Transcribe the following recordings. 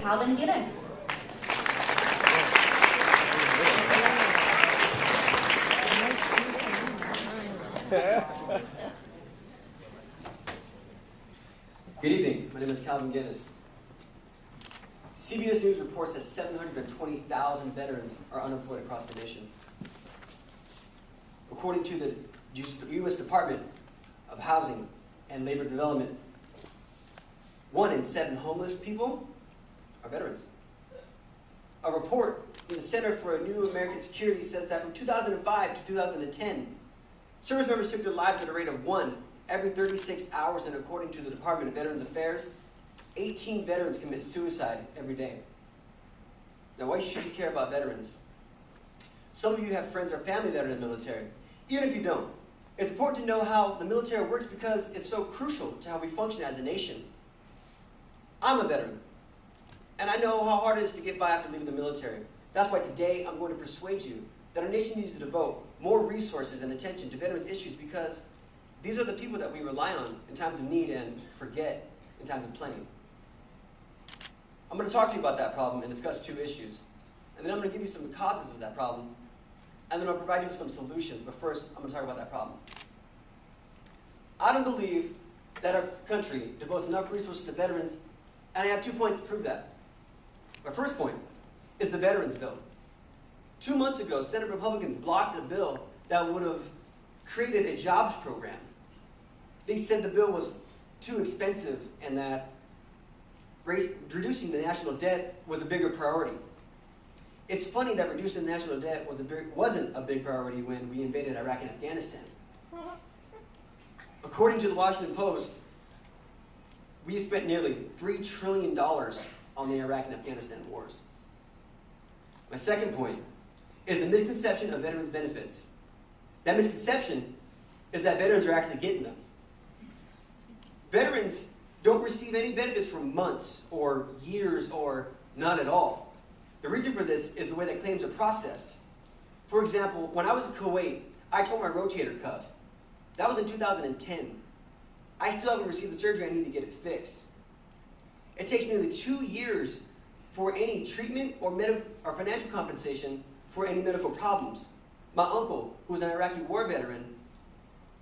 Calvin Guinness. Good evening. My name is Calvin Guinness. CBS News reports that 720,000 veterans are unemployed across the nation. According to the U.S. Department of Housing and Labor Development, 1 in 7 homeless people are veterans. A report from the Center for a New American Security says that from 2005 to 2010, service members took their lives at a rate of 1 every 36 hours, and according to the Department of Veterans Affairs, 18 veterans commit suicide every day. Now, why should you care about veterans? Some of you have friends or family that are in the military. Even if you don't, it's important to know how the military works because it's so crucial to how we function as a nation. I'm a veteran, and I know how hard it is to get by after leaving the military. That's why today I'm going to persuade you that our nation needs to devote more resources and attention to veterans issues, because these are the people that we rely on in times of need and forget in times of plenty. I'm going to talk to you about that problem and discuss 2 issues. And then I'm going to give you some causes of that problem. And then I'll provide you with some solutions. But first, I'm going to talk about that problem. I don't believe that our country devotes enough resources to veterans, and I have 2 points to prove that. My first point is the Veterans Bill. 2 months ago, Senate Republicans blocked a bill that would have created a jobs program. They said the bill was too expensive and that reducing the national debt was a bigger priority. It's funny that reducing the national debt wasn't a big priority when we invaded Iraq and Afghanistan. According to the Washington Post, we spent nearly $3 trillion on the Iraq and Afghanistan wars. My second point is the misconception of veterans' benefits. That misconception is that veterans are actually getting them. Veterans don't receive any benefits for months or years or none at all. The reason for this is the way that claims are processed. For example, when I was in Kuwait, I tore my rotator cuff. That was in 2010. I still haven't received the surgery I need to get it fixed. It takes nearly 2 years for any treatment or financial compensation for any medical problems. My uncle, who is an Iraqi war veteran,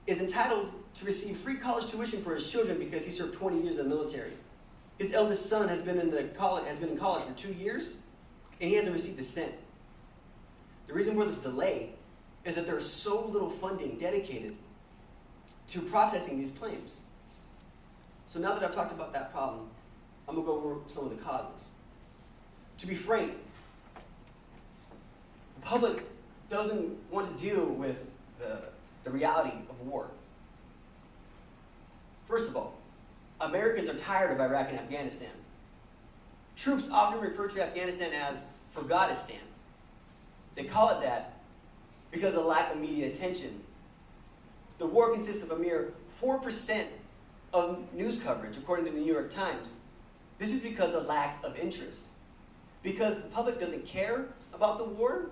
is entitled to receive free college tuition for his children because he served 20 years in the military. His eldest son has been in college for 2 years, and he hasn't received a cent. The reason for this delay is that there's so little funding dedicated to processing these claims. So now that I've talked about that problem, I'm going to go over some of the causes. To be frank, the public doesn't want to deal with the reality of war. First of all, Americans are tired of Iraq and Afghanistan. Troops often refer to Afghanistan as Forgotistan. They call it that because of lack of media attention. The war consists of a mere 4% of news coverage, according to the New York Times. This is because of lack of interest. Because the public doesn't care about the war,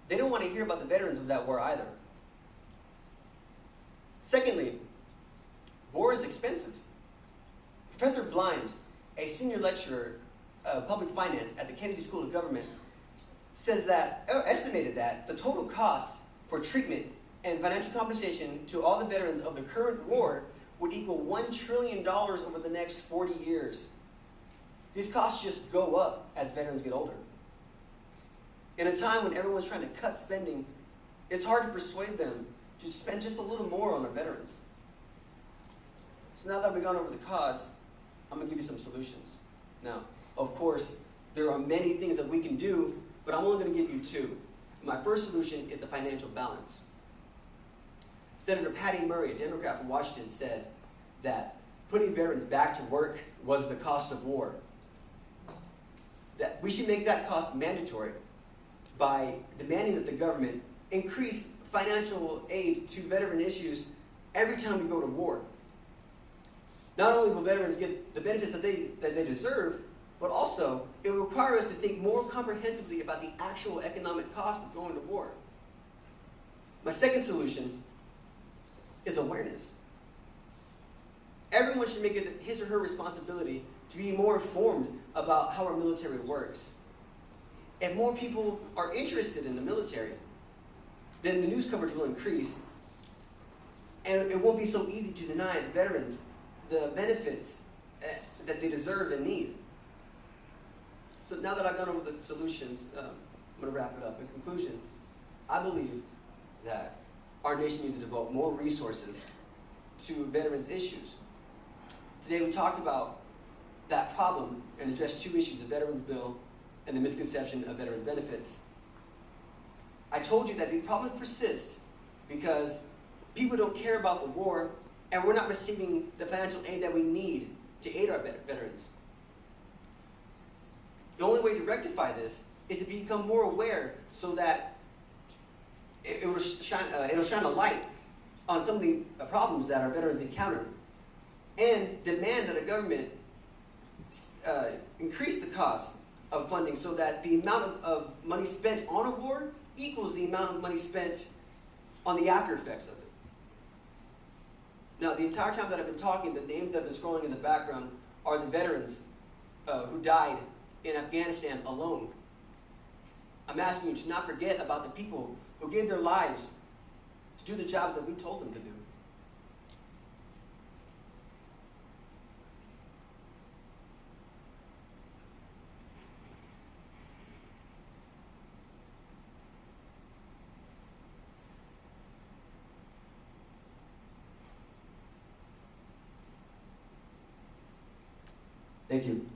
they don't want to hear about the veterans of that war either. Secondly, war is expensive. Professor Blimes, a senior lecturer of public finance at the Kennedy School of Government, estimated that the total cost for treatment and financial compensation to all the veterans of the current war would equal $1 trillion over the next 40 years. These costs just go up as veterans get older. In a time when everyone's trying to cut spending, it's hard to persuade them to spend just a little more on our veterans. So now that we've gone over the cause, I'm going to give you some solutions. Now, of course, there are many things that we can do, but I'm only going to give you 2. My first solution is a financial balance. Senator Patty Murray, a Democrat from Washington, said that putting veterans back to work was the cost of war. That we should make that cost mandatory by demanding that the government increase financial aid to veteran issues every time we go to war. Not only will veterans get the benefits that they deserve, but also it will require us to think more comprehensively about the actual economic cost of going to war. My second solution is awareness. Everyone should make it his or her responsibility to be more informed about how our military works. If more people are interested in the military, then the news coverage will increase, and it won't be so easy to deny the veterans the benefits that they deserve and need. So now that I've gone over the solutions, I'm going to wrap it up. In conclusion, I believe that our nation needs to devote more resources to veterans' issues. Today we talked about that problem and addressed two issues, the Veterans Bill and the misconception of veterans' benefits. I told you that these problems persist because people don't care about the war, and we're not receiving the financial aid that we need to aid our veterans. The only way to rectify this is to become more aware so that it'll shine a light on some of the problems that our veterans encounter, and demand that our government increase the cost of funding so that the amount of money spent on a war equals the amount of money spent on the after effects of it. Now, the entire time that I've been talking, the names that have been scrolling in the background are the veterans who died in Afghanistan alone. I'm asking you to not forget about the people who gave their lives to do the jobs that we told them to do. Thank you.